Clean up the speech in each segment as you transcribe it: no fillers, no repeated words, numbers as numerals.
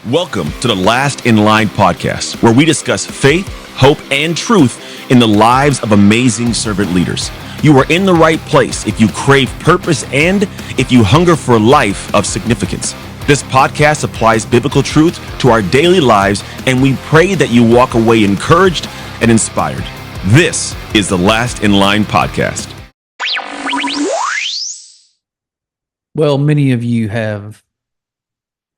Welcome to the Last in Line podcast, where we discuss faith, hope, and truth in the lives of amazing servant leaders. You are in the right place if you crave purpose and if you hunger for a life of significance. This podcast applies biblical truth to our daily lives, and we pray that you walk away encouraged and inspired. This is the Last in Line podcast. Well, many of you have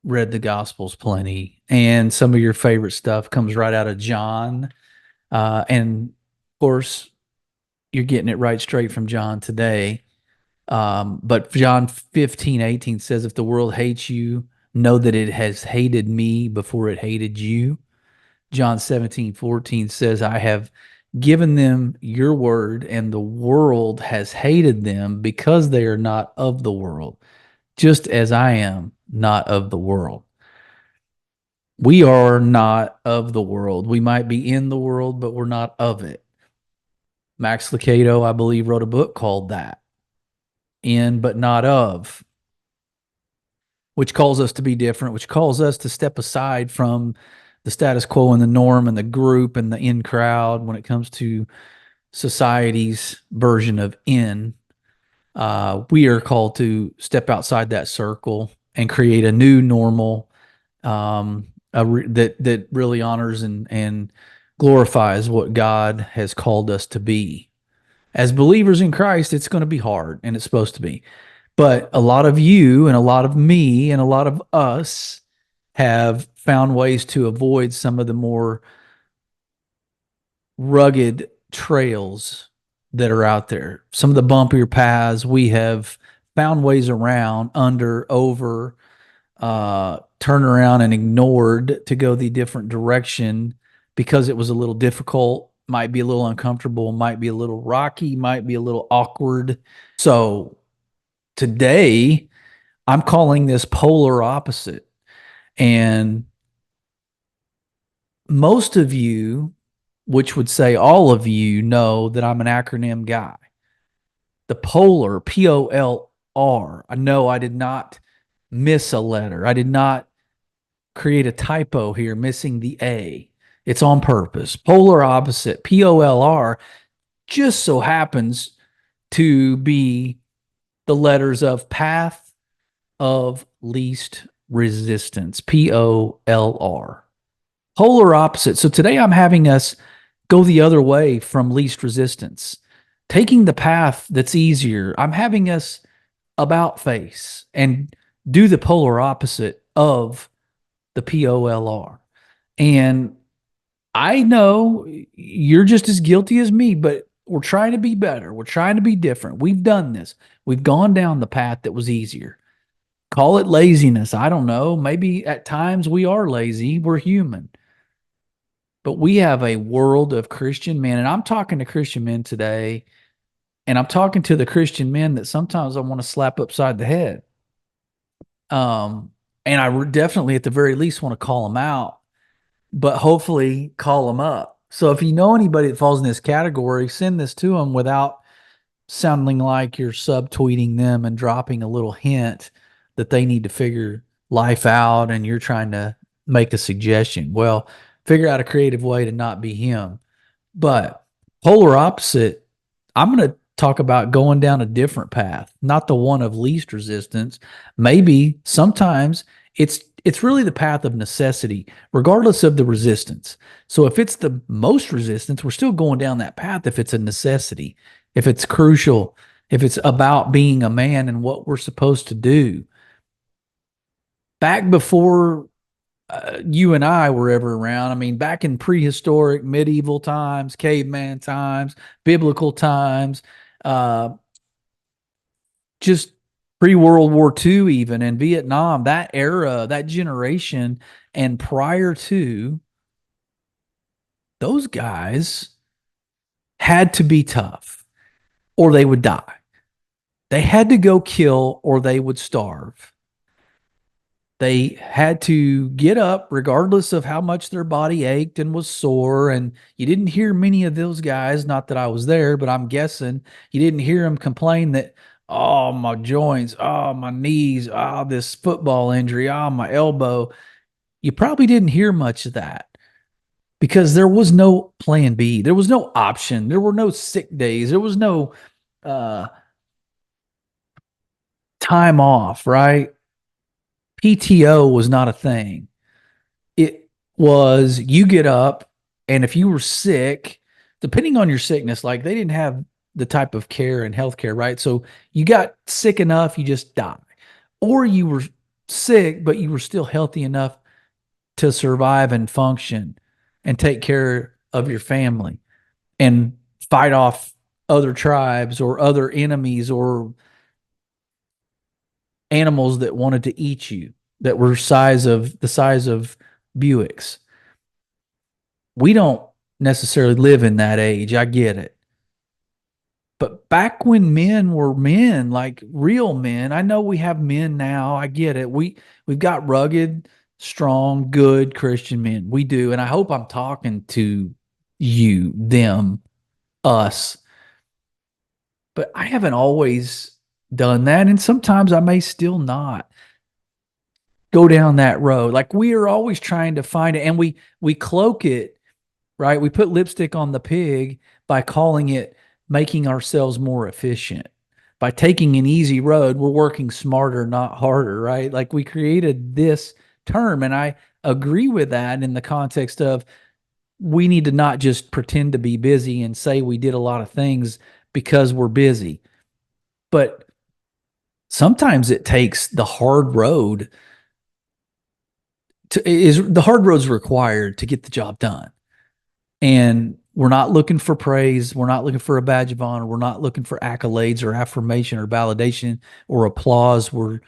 read the Gospels plenty, and some of your favorite stuff comes right out of John. And of course, you're getting it right straight from John today. But John 15:18 says, if the world hates you, know that it has hated me before it hated you. John 17:14 says, I have given them your word, and the world has hated them because they are not of the world, just as I am not of the world. We are not of the world. We might be in the world, but we're not of it. Max Lucado, I believe, wrote a book called that, In But Not Of, which calls us to be different, which calls us to step aside from the status quo and the norm and the group and the in crowd when it comes to society's version of in. We are called to step outside that circle and create a new normal that really honors and glorifies what God has called us to be. As believers in Christ, it's going to be hard, and it's supposed to be. But a lot of you and a lot of me and a lot of us have found ways to avoid some of the more rugged trails that are out there. Some of the bumpier paths we have found ways around, under, over, turn around and ignored to go the different direction because it was a little difficult, might be a little uncomfortable, might be a little rocky, might be a little awkward. So today I'm calling this polar opposite. And most of you, which would say all of you, know that I'm an acronym guy. The P.O.L.R, P-O-L-R. I know I did not miss a letter. I did not create a typo here, missing the A. It's on purpose. Polar opposite, P-O-L-R, just so happens to be the letters of path of least resistance, P-O-L-R. Polar opposite. So today I'm having us go the other way from least resistance, taking the path that's easier. I'm having us about face and do the polar opposite of the P-O-L-R. And I know you're just as guilty as me, but we're trying to be better. We're trying to be different. We've done this. We've gone down the path that was easier. Call it laziness. I don't know. Maybe at times we are lazy. We're human. But we have a world of Christian men, and I'm talking to Christian men today, and I'm talking to the Christian men that sometimes I want to slap upside the head. And I definitely, at the very least, want to call them out, but hopefully call them up. So if you know anybody that falls in this category, send this to them without sounding like you're subtweeting them and dropping a little hint that they need to figure life out and you're trying to make a suggestion. Well, figure out a creative way to not be him. But polar opposite, I'm going to talk about going down a different path, not the one of least resistance. Maybe sometimes it's really the path of necessity, regardless of the resistance. So if it's the most resistance, we're still going down that path if it's a necessity, if it's crucial, if it's about being a man and what we're supposed to do. Back before you and I were ever around, I mean, back in prehistoric, medieval times, caveman times, biblical times, just pre-World War II even, and Vietnam, that era, that generation, and prior to, those guys had to be tough or they would die. They had to go kill or they would starve. They had to get up regardless of how much their body ached and was sore. And you didn't hear many of those guys, not that I was there, but I'm guessing you didn't hear them complain that, oh, my joints, oh, my knees, oh, this football injury, oh, my elbow. you probably didn't hear much of that because there was no plan B. There was no option. There were no sick days. There was no uh, time off, right? PTO was not a thing. It was you get up, and if you were sick, depending on your sickness, like they didn't have the type of care and healthcare, right? So you got sick enough, you just die. Or you were sick, but you were still healthy enough to survive and function and take care of your family and fight off other tribes or other enemies or animals that wanted to eat you that were the size of Buicks. We don't necessarily live in that age. I get it. But back when men were men, like real men, I know we have men now. I get it. We've got rugged, strong, good Christian men. We do. And I hope I'm talking to you, them, us. But I haven't always done that. And sometimes I may still not go down that road. Like we are always trying to find it, and we cloak it, right? We put lipstick on the pig by calling it making ourselves more efficient. By taking an easy road, we're working smarter, not harder, right? Like we created this term, and I agree with that in the context of we need to not just pretend to be busy and say we did a lot of things because we're busy. But sometimes it takes the hard road the hard road's required to get the job done. And we're not looking for praise. We're not looking for a badge of honor. We're not looking for accolades or affirmation or validation or applause. We're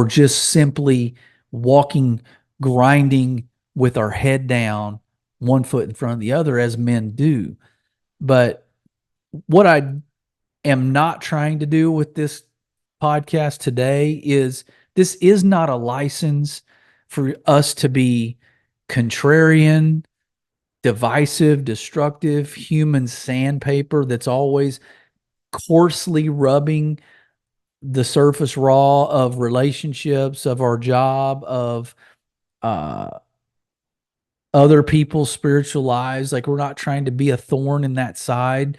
just simply walking, grinding with our head down, one foot in front of the other, as men do. But what I am not trying to do with this podcast today is this is not a license for us to be contrarian, divisive, destructive, human sandpaper that's always coarsely rubbing the surface raw of relationships, of our job, of other people's spiritual lives. Like we're not trying to be a thorn in that side.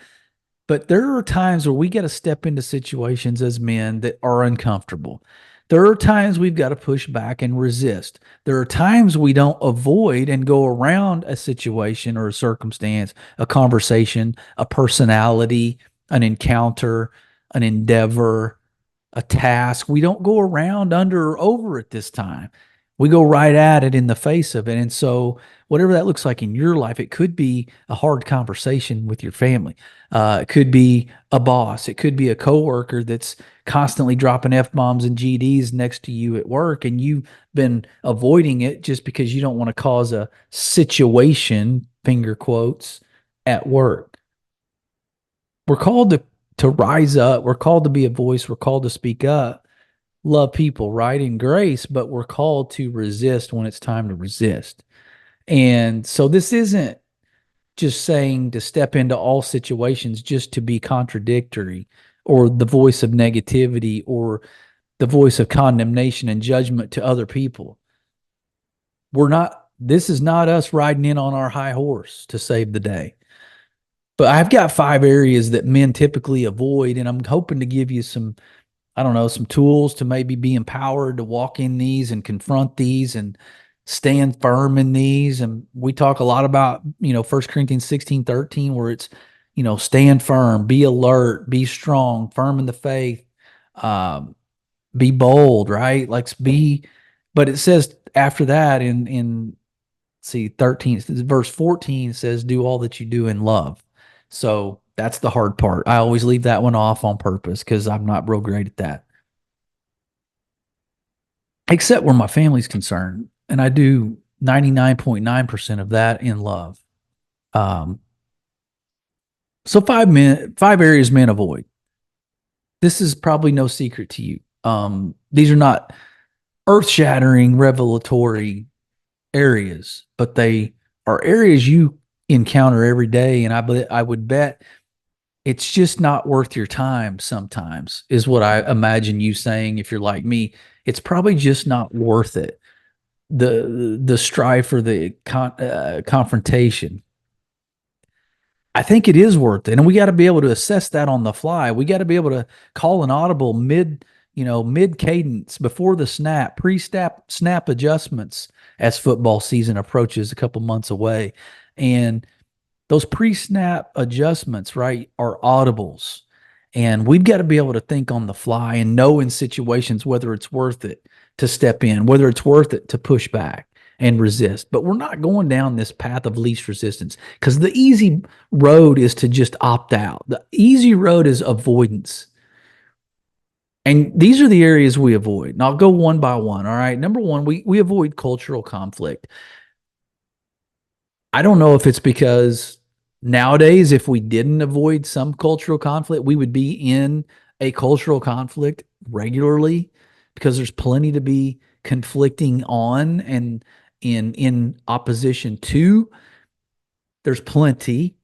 But there are times where we got to step into situations as men that are uncomfortable. There are times we've got to push back and resist. There are times we don't avoid and go around a situation or a circumstance, a conversation, a personality, an encounter, an endeavor, a task. We don't go around under or over it this time. We go right at it in the face of it. And so whatever that looks like in your life, it could be a hard conversation with your family. It could be a boss. It could be a coworker that's constantly dropping F-bombs and GDs next to you at work, and you've been avoiding it just because you don't want to cause a situation, finger quotes, at work. We're called to rise up. We're called to be a voice. We're called to speak up, love people, right, in grace, but we're called to resist when it's time to resist. And so this isn't just saying to step into all situations just to be contradictory or the voice of negativity or the voice of condemnation and judgment to other people. This is not us riding in on our high horse to save the day. But I've got 5 areas that men typically avoid, and I'm hoping to give you some tools to maybe be empowered to walk in these and confront these and stand firm in these. And we talk a lot about, 1 Corinthians 16:13, where it's, stand firm, be alert, be strong, firm in the faith, be bold, right? But it says after that in 13, verse 14 says, do all that you do in love. So that's the hard part. I always leave that one off on purpose because I'm not real great at that. Except where my family's concerned. And I do 99.9% of that in love. So 5 areas men avoid. This is probably no secret to you. These are not earth-shattering, revelatory areas, but they are areas you encounter every day. And I would bet it's just not worth your time sometimes, is what I imagine you saying. If you're like me, it's probably just not worth it. the strife or the confrontation. I think it is worth it. And we got to be able to assess that on the fly. We got to be able to call an audible mid cadence before the snap, snap adjustments as football season approaches a couple months away. And those pre-snap adjustments, right, are audibles. And we've got to be able to think on the fly and know in situations whether it's worth it to step in, whether it's worth it to push back and resist. But we're not going down this path of least resistance, because the easy road is to just opt out. The easy road is avoidance. And these are the areas we avoid. And I'll go one by one. All right. Number one, we avoid cultural conflict. I don't know if it's because nowadays, if we didn't avoid some cultural conflict, we would be in a cultural conflict regularly, because there's plenty to be conflicting on and in opposition to. There's plenty.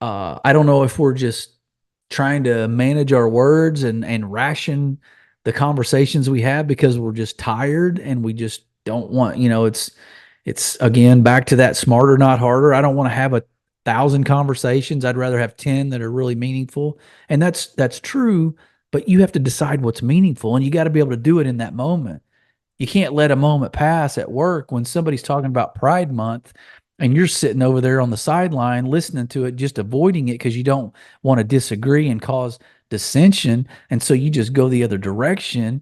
I don't know if we're just trying to manage our words and ration the conversations we have because we're just tired and we just don't want, it's again back to that smarter, not harder. I don't want to have 1,000 conversations. I'd rather have 10 that are really meaningful. And that's true, but you have to decide what's meaningful, and you got to be able to do it in that moment. You can't let a moment pass at work when somebody's talking about Pride Month and you're sitting over there on the sideline listening to it, just avoiding it because you don't want to disagree and cause dissension. And so you just go the other direction.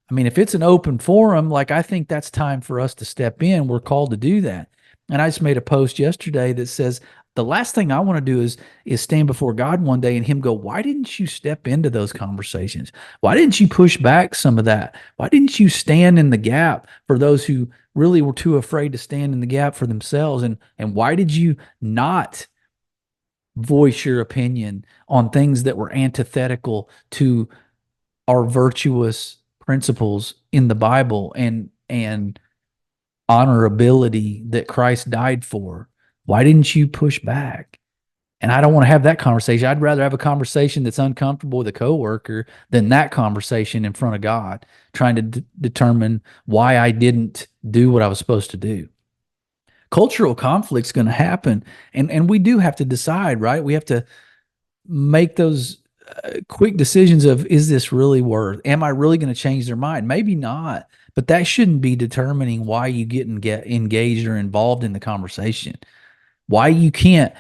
I mean, if it's an open forum, like, I think that's time for us to step in. We're called to do that. And I just made a post yesterday that says, the last thing I want to do is stand before God one day and him go, why didn't you step into those conversations? Why didn't you push back some of that? Why didn't you stand in the gap for those who really were too afraid to stand in the gap for themselves? And why did you not voice your opinion on things that were antithetical to our virtuous principles in the Bible and honorability that Christ died for? Why didn't you push back? And I don't want to have that conversation. I'd rather have a conversation that's uncomfortable with a coworker than that conversation in front of God, trying to determine why I didn't do what I was supposed to do. Cultural conflict's going to happen, and we do have to decide, right? We have to make those quick decisions of, is this really worth? Am I really going to change their mind? Maybe not, but that shouldn't be determining why you get engaged or involved in the conversation. Why you can't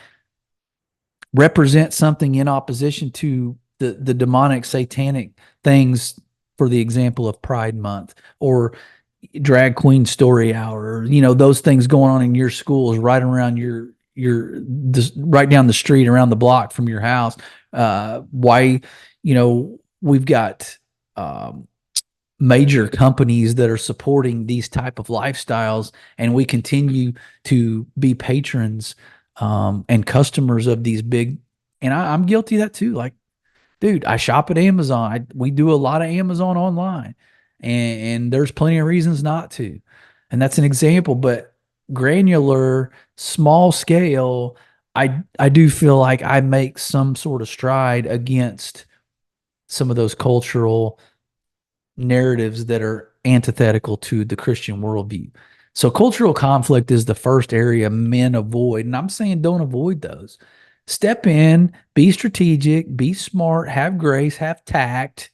represent something in opposition to the demonic, satanic things, for the example of Pride Month or drag queen story hour, or, those things going on in your schools, right around right down the street, around the block from your house. Why, we've got major companies that are supporting these type of lifestyles, and we continue to be patrons and customers of these big, and I'm guilty of that too. Like, dude, I shop at Amazon. We do a lot of Amazon online, and there's plenty of reasons not to. And that's an example, but granular, small scale, I do feel like I make some sort of stride against some of those cultural narratives that are antithetical to the Christian worldview. So cultural conflict is the first area men avoid. And I'm saying don't avoid those. Step in, be strategic, be smart, have grace, have tact,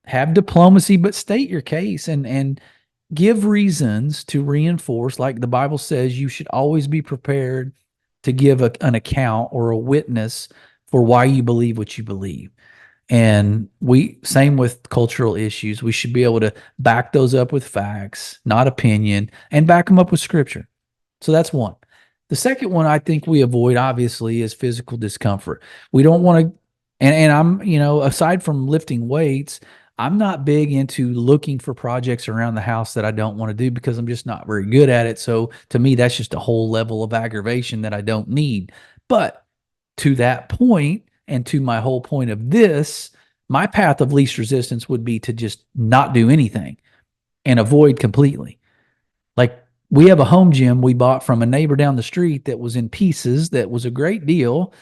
have diplomacy, but state your case and give reasons to reinforce. Like the Bible says, you should always be prepared to give an account or a witness for why you believe what you believe. And same with cultural issues. We should be able to back those up with facts, not opinion, and back them up with scripture. So that's one. The second one I think we avoid, obviously, is physical discomfort. We don't want to, and I'm, aside from lifting weights, I'm not big into looking for projects around the house that I don't want to do because I'm just not very good at it. So to me, that's just a whole level of aggravation that I don't need. But to that point, and to my whole point of this, my path of least resistance would be to just not do anything and avoid completely. Like, we have a home gym we bought from a neighbor down the street that was in pieces, that was a great deal,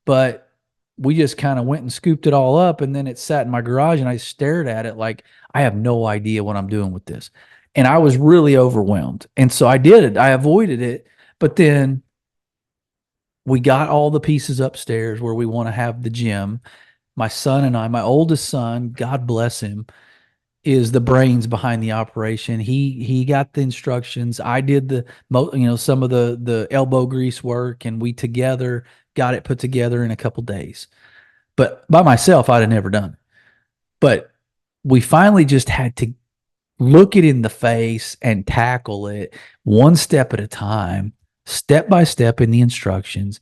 but we just kind of went and scooped it all up, and then it sat in my garage, and I stared at it like, I have no idea what I'm doing with this. And I was really overwhelmed. And so I did it. I avoided it. But then we got all the pieces upstairs where we want to have the gym. My son and I, my oldest son, God bless him, is the brains behind the operation. He got the instructions. I did some of the elbow grease work, and we together got it put together in a couple days. But by myself, I'd have never done it. But we finally just had to look it in the face and tackle it one step at a time, step by step in the instructions.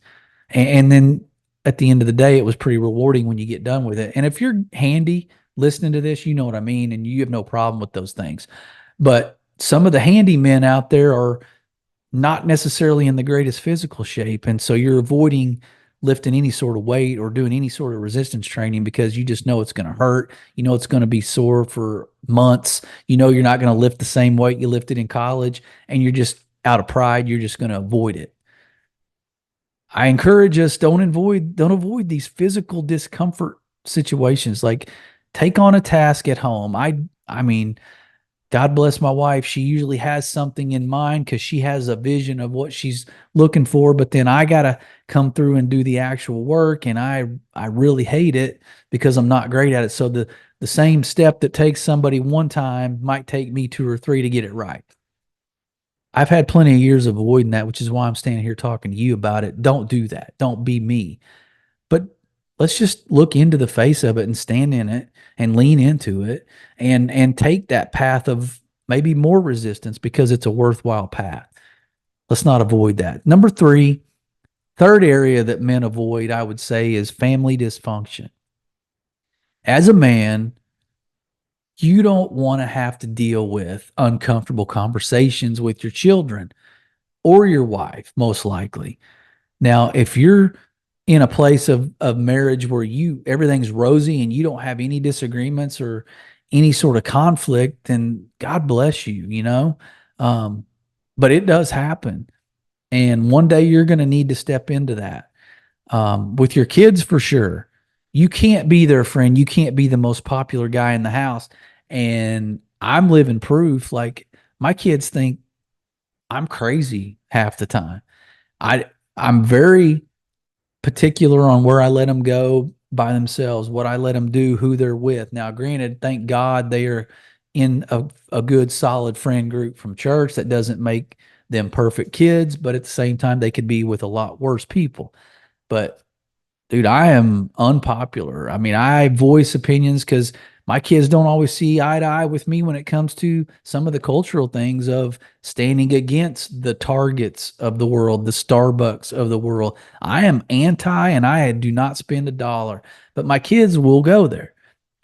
And then at the end of the day, it was pretty rewarding when you get done with it. And if you're handy listening to this, you know what I mean, and you have no problem with those things. But some of the handy men out there are not necessarily in the greatest physical shape. And so you're avoiding lifting any sort of weight or doing any sort of resistance training because you just know it's going to hurt. You know it's going to be sore for months. You know you're not going to lift the same weight you lifted in college, and you're just out of pride, you're just going to avoid it. I encourage us, don't avoid these physical discomfort situations. Like, take on a task at home. I mean, God bless my wife. She usually has something in mind because she has a vision of what she's looking for. But then I got to come through and do the actual work. And I really hate it because I'm not great at it. So the same step that takes somebody one time might take me two or three to get it right. I've had plenty of years of avoiding that, which is why I'm standing here talking to you about it. Don't do that. Don't be me. But let's just look into the face of it and stand in it and lean into it and take that path of maybe more resistance because it's a worthwhile path. Let's not avoid that. Number three, third area that men avoid, I would say, is family dysfunction. As a man, you don't want to have to deal with uncomfortable conversations with your children or your wife, most likely. Now, if you're in a place of marriage where everything's rosy and you don't have any disagreements or any sort of conflict, then God bless you, you know. But it does happen. And one day you're going to need to step into that. With your kids, for sure. You can't be their friend. You can't be the most popular guy in the house. And I'm living proof. Like, my kids think I'm crazy half the time. I'm very particular on where I let them go by themselves, what I let them do, who they're with. Now, granted, thank God they are in a good, solid friend group from church. That doesn't make them perfect kids, but at the same time, they could be with a lot worse people. But dude, I am unpopular. I mean, I voice opinions because my kids don't always see eye to eye with me when it comes to some of the cultural things of standing against the Targets of the world, the Starbucks of the world. I am anti and I do not spend a dollar, but my kids will go there.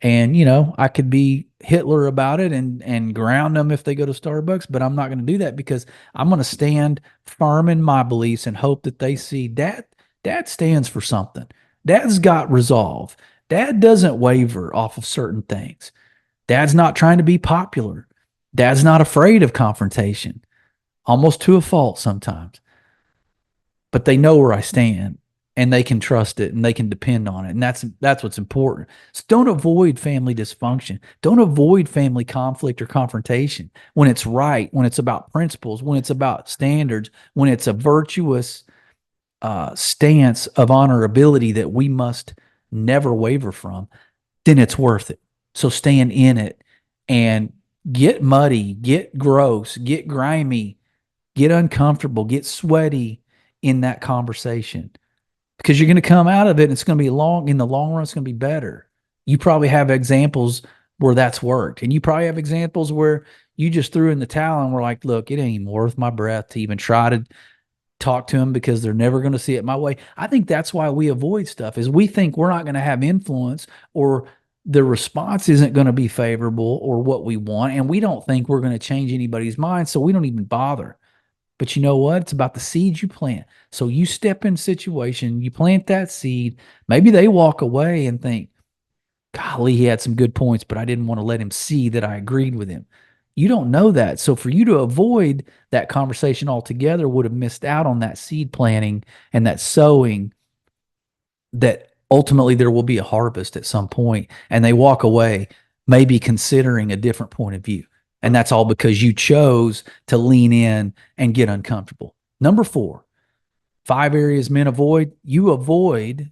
And, I could be Hitler about it and ground them if they go to Starbucks, but I'm not going to do that because I'm going to stand firm in my beliefs and hope that they see Dad stands for something. Dad's got resolve. Dad doesn't waver off of certain things. Dad's not trying to be popular. Dad's not afraid of confrontation, almost to a fault sometimes. But they know where I stand and they can trust it and they can depend on it. And that's what's important. So don't avoid family dysfunction. Don't avoid family conflict or confrontation when it's right, when it's about principles, when it's about standards, when it's a virtuous stance of honorability that we must never waver from, then it's worth it. So stand in it and get muddy, get gross, get grimy, get uncomfortable, get sweaty in that conversation because you're going to come out of it and it's going to be in the long run, it's going to be better. You probably have examples where that's worked, and you probably have examples where you just threw in the towel and were like, look, it ain't even worth my breath to even try to talk to them because they're never going to see it my way. I think that's why we avoid stuff, is we think we're not going to have influence or the response isn't going to be favorable or what we want. And we don't think we're going to change anybody's mind. So we don't even bother. But you know what? It's about the seeds you plant. So you step in a situation, you plant that seed. Maybe they walk away and think, golly, he had some good points, but I didn't want to let him see that I agreed with him. You don't know that. So for you to avoid that conversation altogether would have missed out on that seed planting and that sowing, that ultimately there will be a harvest at some point, and they walk away maybe considering a different point of view. And that's all because you chose to lean in and get uncomfortable. Number 4, 5 areas men avoid. You avoid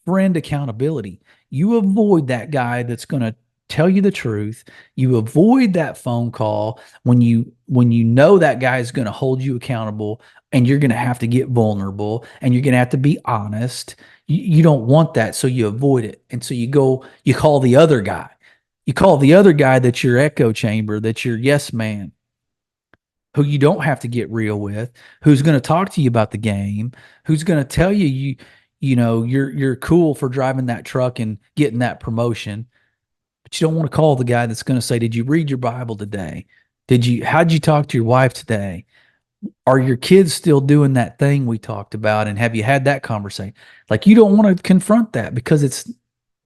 friend accountability. You avoid that guy that's going to tell you the truth. You avoid that phone call when you know that guy is going to hold you accountable, and you're going to have to get vulnerable, and you're going to have to be honest. You don't want that, so you avoid it. And so you call the other guy. You call the other guy that's your echo chamber, that's your yes man, who you don't have to get real with, who's going to talk to you about the game, who's going to tell you're cool for driving that truck and getting that promotion. But you don't want to call the guy that's going to say, "Did you read your Bible today? How'd you talk to your wife today? Are your kids still doing that thing we talked about? And have you had that conversation?" Like, you don't want to confront that because it's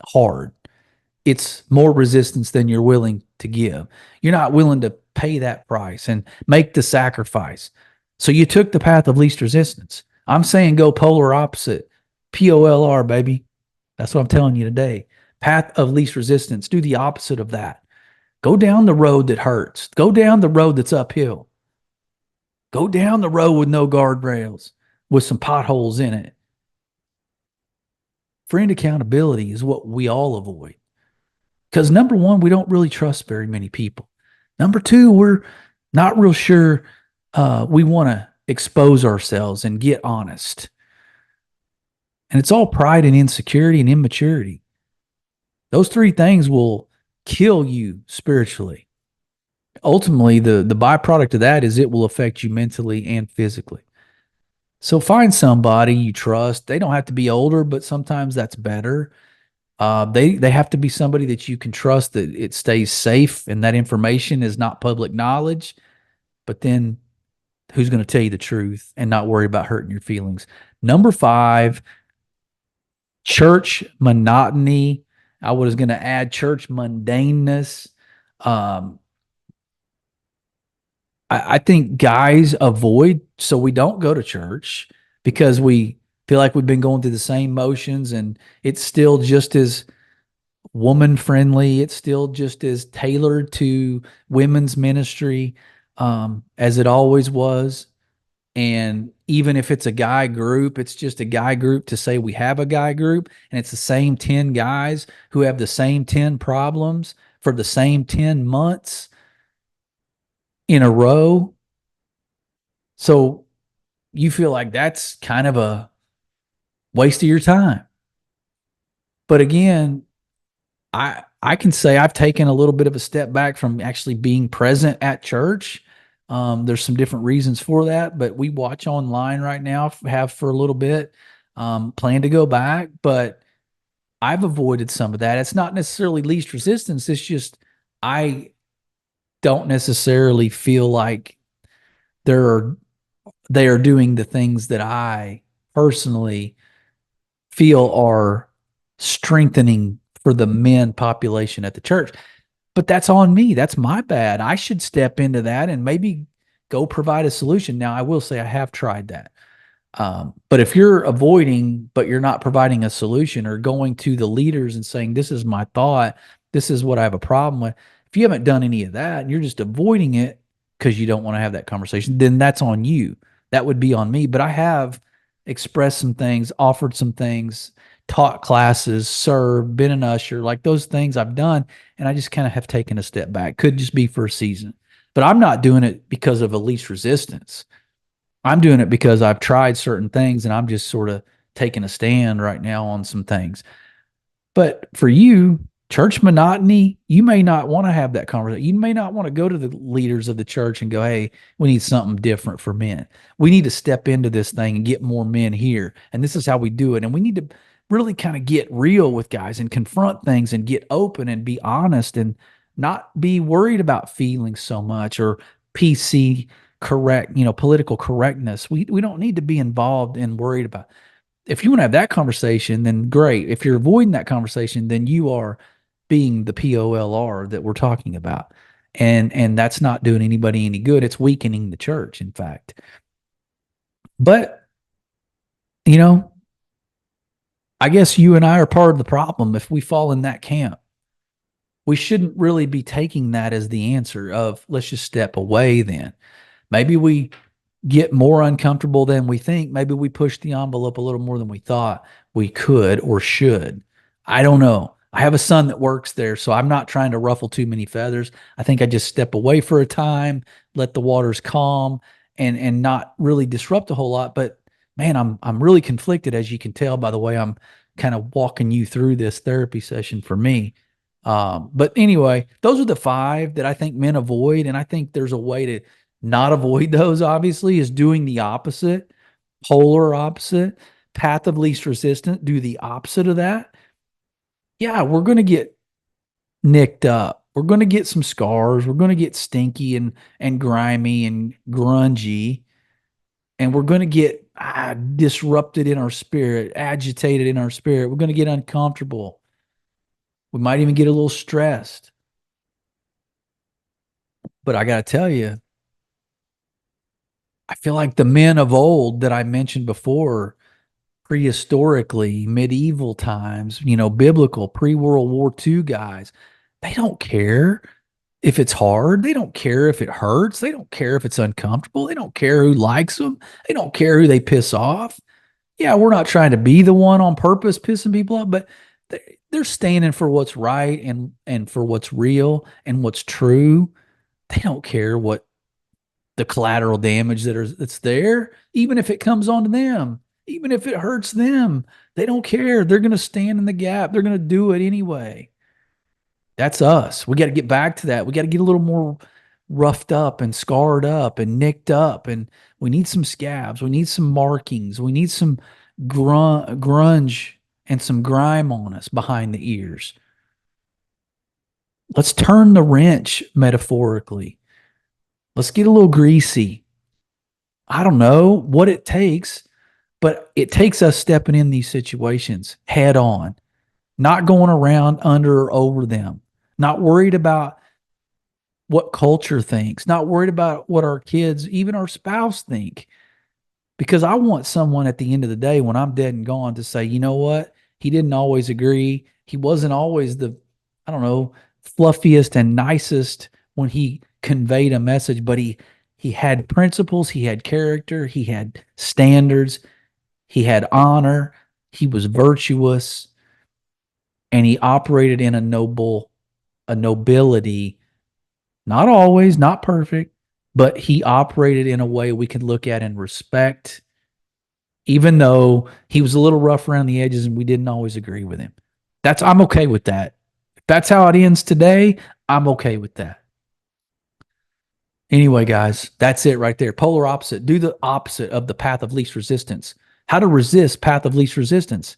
hard. It's more resistance than you're willing to give. You're not willing to pay that price and make the sacrifice. So you took the path of least resistance. I'm saying go polar opposite. P.O.L.R, baby. That's what I'm telling you today. Path of least resistance. Do the opposite of that. Go down the road that hurts. Go down the road that's uphill. Go down the road with no guardrails, with some potholes in it. Friend accountability is what we all avoid. Because number 1, we don't really trust very many people. Number 2, we're not real sure we want to expose ourselves and get honest. And it's all pride and insecurity and immaturity. Those 3 things will kill you spiritually. Ultimately, the byproduct of that is it will affect you mentally and physically. So find somebody you trust. They don't have to be older, but sometimes that's better. They have to be somebody that you can trust, that it stays safe and that information is not public knowledge. But then who's going to tell you the truth and not worry about hurting your feelings? Number 5, church monotony. I was going to add church mundaneness. I think guys avoid, so we don't go to church because we feel like we've been going through the same motions, and it's still just as woman friendly. It's still just as tailored to women's ministry as it always was. And even if it's a guy group, it's just a guy group to say we have a guy group, and it's the same 10 guys who have the same 10 problems for the same 10 months in a row. So you feel like that's kind of a waste of your time. But again, I can say I've taken a little bit of a step back from actually being present at church. There's some different reasons for that, but we watch online right now, have for a little bit, plan to go back, but I've avoided some of that. It's not necessarily least resistance. It's just, I don't necessarily feel like they are doing the things that I personally feel are strengthening for the men population at the church. But that's on me. That's my bad. I should step into that and maybe go provide a solution. Now, I will say I have tried that. But if you're avoiding, but you're not providing a solution or going to the leaders and saying, "This is my thought, this is what I have a problem with," if you haven't done any of that and you're just avoiding it because you don't want to have that conversation, then that's on you. That would be on me. But I have expressed some things, offered some things, taught classes, served, been an usher, like those things I've done. And I just kind of have taken a step back. Could just be for a season. But I'm not doing it because of a least resistance. I'm doing it because I've tried certain things and I'm just sort of taking a stand right now on some things. But for you, church monotony, you may not want to have that conversation. You may not want to go to the leaders of the church and go, "Hey, we need something different for men. We need to step into this thing and get more men here. And this is how we do it." And we need to really kind of get real with guys and confront things and get open and be honest and not be worried about feelings so much or PC correct, political correctness. We don't need to be involved and worried about. If you want to have that conversation, then great. If you're avoiding that conversation, then you are being the P.O.L.R that we're talking about. And that's not doing anybody any good. It's weakening the church, in fact. But, I guess you and I are part of the problem if we fall in that camp. we shouldn't really be taking that as the answer of let's just step away then. Maybe we get more uncomfortable than we think. Maybe we push the envelope a little more than we thought we could or should. I don't know. I have a son that works there, so I'm not trying to ruffle too many feathers. I think I just step away for a time, let the waters calm, and not really disrupt a whole lot. But man, I'm really conflicted, as you can tell by the way I'm kind of walking you through this therapy session for me. But anyway, those are the five that I think men avoid, and I think there's a way to not avoid those. Obviously, is doing the opposite, polar opposite, path of least resistance. Do the opposite of that. Yeah, we're going to get nicked up. We're going to get some scars. We're going to get stinky and grimy and grungy, and we're going to get disrupted in our spirit, agitated in our spirit. We're going to get uncomfortable. We might even get a little stressed. But I got to tell you, I feel like the men of old that I mentioned before, prehistorically, medieval times, biblical, pre-World War II guys, they don't care if it's hard. They don't care if it hurts. They don't care if it's uncomfortable. They don't care who likes them. They don't care who they piss off. Yeah, we're not trying to be the one on purpose pissing people off, but they're standing for what's right and for what's real and what's true. They don't care what the collateral damage that's there, even if it comes onto them, even if it hurts them. They don't care. They're going to stand in the gap. They're going to do it anyway. That's us. We got to get back to that. We got to get a little more roughed up and scarred up and nicked up. And we need some scabs. We need some markings. We need some grunge and some grime on us behind the ears. Let's turn the wrench metaphorically. Let's get a little greasy. I don't know what it takes, but it takes us stepping in these situations head on, not going around under or over them, not worried about what culture thinks, not worried about what our kids, even our spouse think. Because I want someone at the end of the day, when I'm dead and gone, to say, you know what? He didn't always agree. He wasn't always the, I don't know, fluffiest and nicest when he conveyed a message, but he had principles, he had character, he had standards, he had honor, he was virtuous, and he operated in a nobility, not always, not perfect, but he operated in a way we could look at and respect, even though he was a little rough around the edges and we didn't always agree with him. I'm okay with that. If that's how it ends today, I'm okay with that. Anyway, guys, that's it right there. Polar opposite. Do the opposite of the path of least resistance. How to resist path of least resistance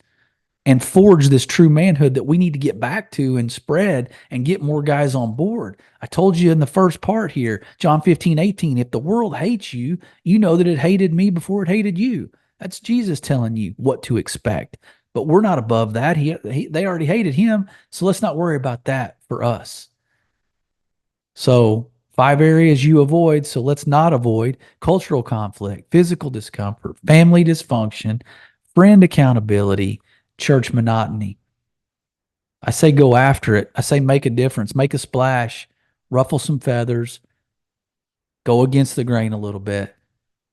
and forge this true manhood that we need to get back to and spread and get more guys on board. I told you in the first part here, John 15:18, if the world hates you, you know that it hated me before it hated you. That's Jesus telling you what to expect. But we're not above that. They already hated him, so let's not worry about that for us. So 5 areas you avoid, so let's not avoid: cultural conflict, physical discomfort, family dysfunction, friend accountability, church monotony. I say go after it. I say make a difference, make a splash, ruffle some feathers, go against the grain a little bit.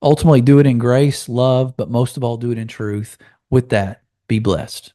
Ultimately, do it in grace, love, but most of all, do it in truth. With that, be blessed.